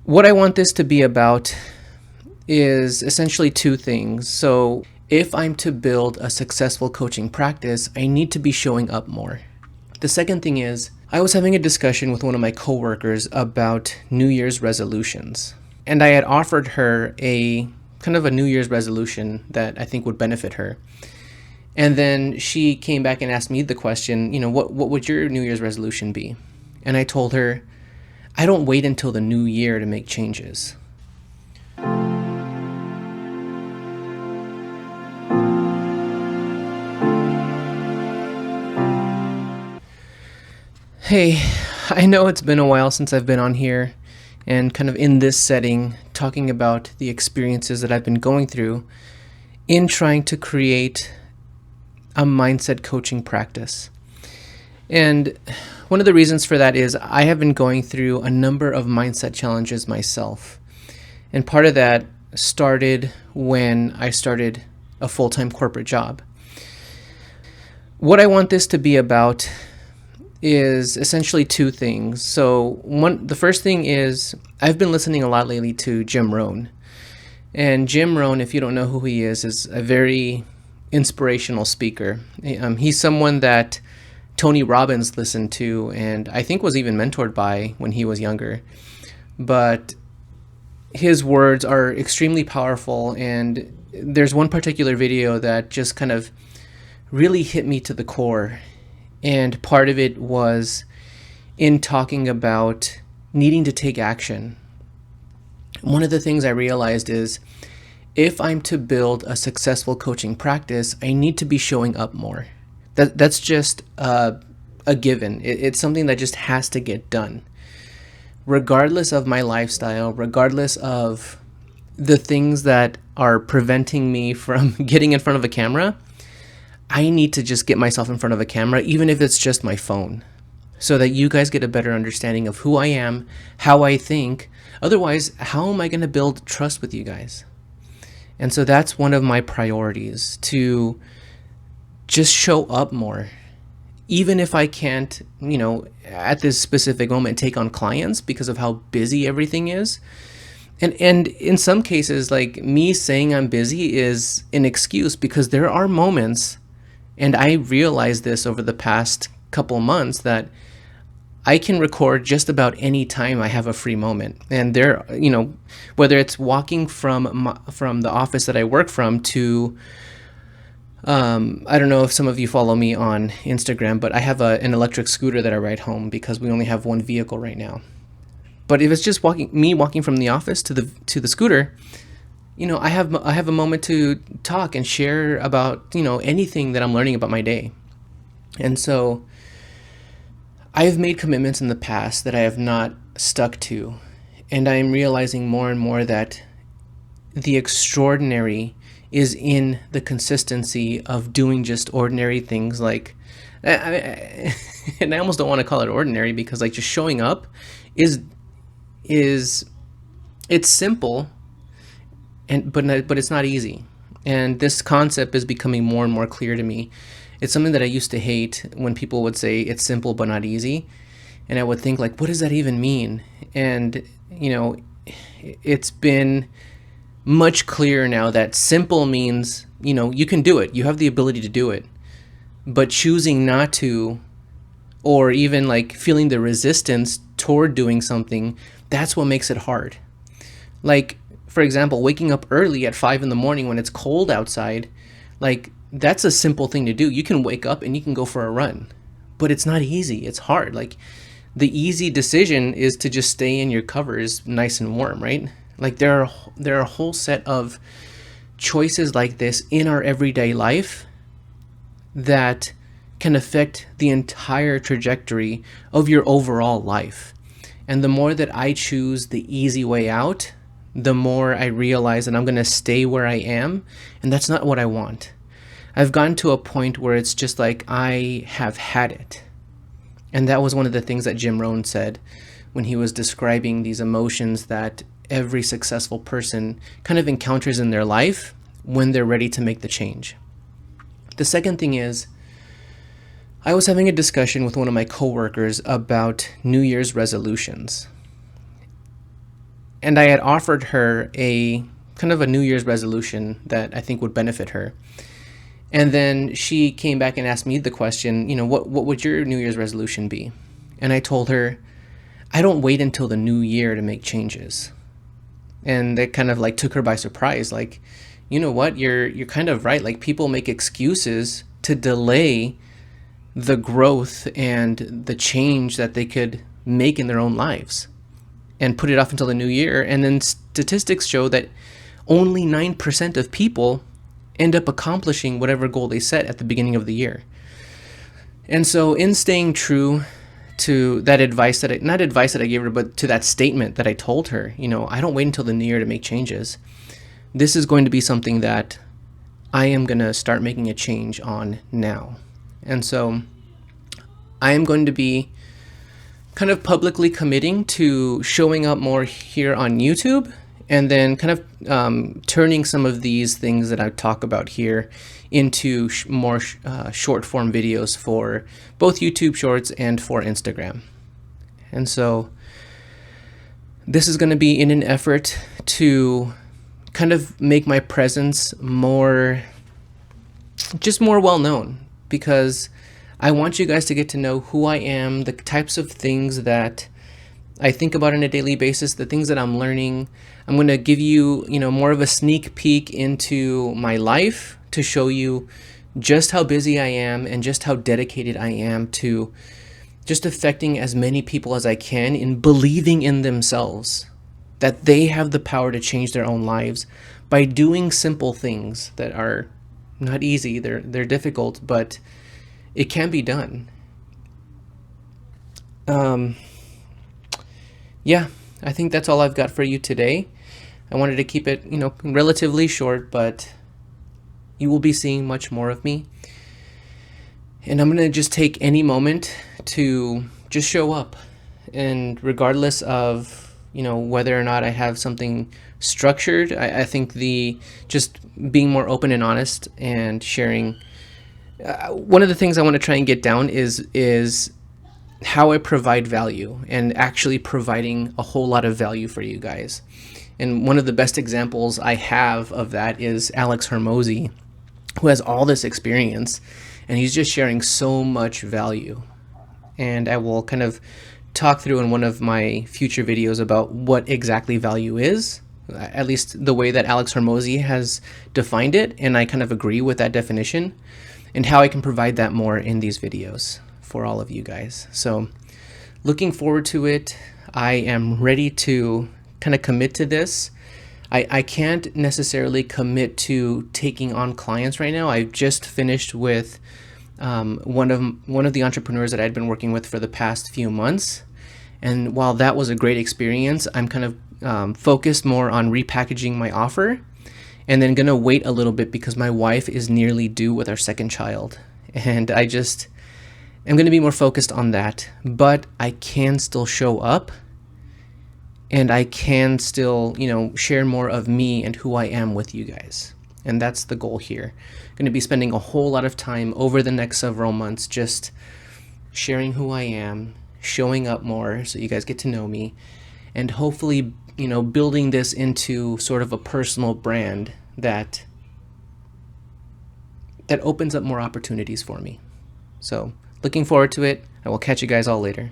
What I want this to be about is essentially two things. So, if I'm to build a successful coaching practice, I need to be showing up more. The second thing is, I was having a discussion with one of my coworkers about New Year's resolutions. And I had offered her a kind of a New Year's resolution that I think would benefit her. And then she came back and asked me the question, what would your New Year's resolution be? And I told her, I don't wait until the new year to make changes. Hey, I know it's been a while since I've been on here and kind of in this setting talking about the experiences that I've been going through in trying to create a mindset coaching practice. And one of the reasons for that is I have been going through a number of mindset challenges myself. And part of that started when I started a full-time corporate job. What I want this to be about is essentially two things. So the first thing is I've been listening a lot lately to Jim Rohn. And Jim Rohn, if you don't know who he is a very inspirational speaker. He's someone that Tony Robbins listened to and I think was even mentored by when he was younger. But his words are extremely powerful, and there's one particular video that just kind of really hit me to the core. And part of it was in talking about needing to take action. One of the things I realized is if I'm to build a successful coaching practice, I need to be showing up more. That's just a given. It's something that just has to get done. Regardless of my lifestyle, regardless of the things that are preventing me from getting in front of a camera, I need to just get myself in front of a camera, even if it's just my phone, so that you guys get a better understanding of who I am, how I think. Otherwise, how am I going to build trust with you guys? And so that's one of my priorities, to just show up more. Even if I can't, at this specific moment, take on clients because of how busy everything is. And in some cases, like me saying I'm busy is an excuse, because there are moments, and I realized this over the past couple months, that I can record just about any time I have a free moment. And there, whether it's walking from the office that I work from to, I don't know if some of you follow me on Instagram, but I have an electric scooter that I ride home because we only have one vehicle right now. But if it's just walking from the office to the scooter, I have a moment to talk and share about, anything that I'm learning about my day. And so I have made commitments in the past that I have not stuck to. And I am realizing more and more that the extraordinary is in the consistency of doing just ordinary things. Like, and I almost don't want to call it ordinary, because like just showing up is it's simple, but it's not easy. And this concept is becoming more and more clear to me. It's something that I used to hate when people would say it's simple but not easy. And I would think, like, what does that even mean? And, it's been much clearer now that simple means, you can do it. You have the ability to do it. But choosing not to, or even like feeling the resistance toward doing something, that's what makes it hard. Like, for example, waking up early at 5 a.m. when it's cold outside, like, that's a simple thing to do. You can wake up and you can go for a run, but it's not easy. It's hard. Like, the easy decision is to just stay in your covers nice and warm, right? Like, there are a whole set of choices like this in our everyday life that can affect the entire trajectory of your overall life. And the more that I choose the easy way out, the more I realize that I'm going to stay where I am, and that's not what I want. I've gotten to a point where it's just like I have had it. And that was one of the things that Jim Rohn said when he was describing these emotions that every successful person kind of encounters in their life when they're ready to make the change. The second thing is, I was having a discussion with one of my coworkers about New Year's resolutions. And I had offered her a kind of a New Year's resolution that I think would benefit her. And then she came back and asked me the question, what would your New Year's resolution be? And I told her, I don't wait until the new year to make changes. And that kind of like took her by surprise. Like, you know what? You're kind of right. Like, people make excuses to delay the growth and the change that they could make in their own lives and put it off until the new year. And then statistics show that only 9% of people end up accomplishing whatever goal they set at the beginning of the year. And so in staying true to that advice not advice that I gave her, but to that statement that I told her, I don't wait until the new year to make changes. This is going to be something that I am going to start making a change on now. And so I am going to be kind of publicly committing to showing up more here on YouTube, and then kind of turning some of these things that I talk about here into more short form videos for both YouTube Shorts and for Instagram. And so this is going to be in an effort to kind of make my presence more well known, because I want you guys to get to know who I am, the types of things that I think about on a daily basis, the things that I'm learning. I'm going to give you, more of a sneak peek into my life to show you just how busy I am and just how dedicated I am to just affecting as many people as I can in believing in themselves, that they have the power to change their own lives by doing simple things that are not easy. They're difficult, but it can be done. Yeah, I think that's all I've got for you today. I wanted to keep it, relatively short, but you will be seeing much more of me. And I'm going to just take any moment to just show up. And regardless of, whether or not I have something structured, I think just being more open and honest and sharing. One of the things I want to try and get down is how I provide value, and actually providing a whole lot of value for you guys. And one of the best examples I have of that is Alex Hormozi, who has all this experience, and he's just sharing so much value. And I will kind of talk through in one of my future videos about what exactly value is, at least the way that Alex Hormozi has defined it, and I kind of agree with that definition, and how I can provide that more in these videos for all of you guys. So looking forward to it. I am ready to kind of commit to this. I can't necessarily commit to taking on clients right now. I've just finished with one of the entrepreneurs that I'd been working with for the past few months. And while that was a great experience, I'm kind of focused more on repackaging my offer, and then gonna wait a little bit because my wife is nearly due with our second child. And I'm going to be more focused on that, but I can still show up, and I can still, share more of me and who I am with you guys. And that's the goal here. I'm going to be spending a whole lot of time over the next several months just sharing who I am, showing up more so you guys get to know me, and hopefully, building this into sort of a personal brand that opens up more opportunities for me. So looking forward to it. I will catch you guys all later.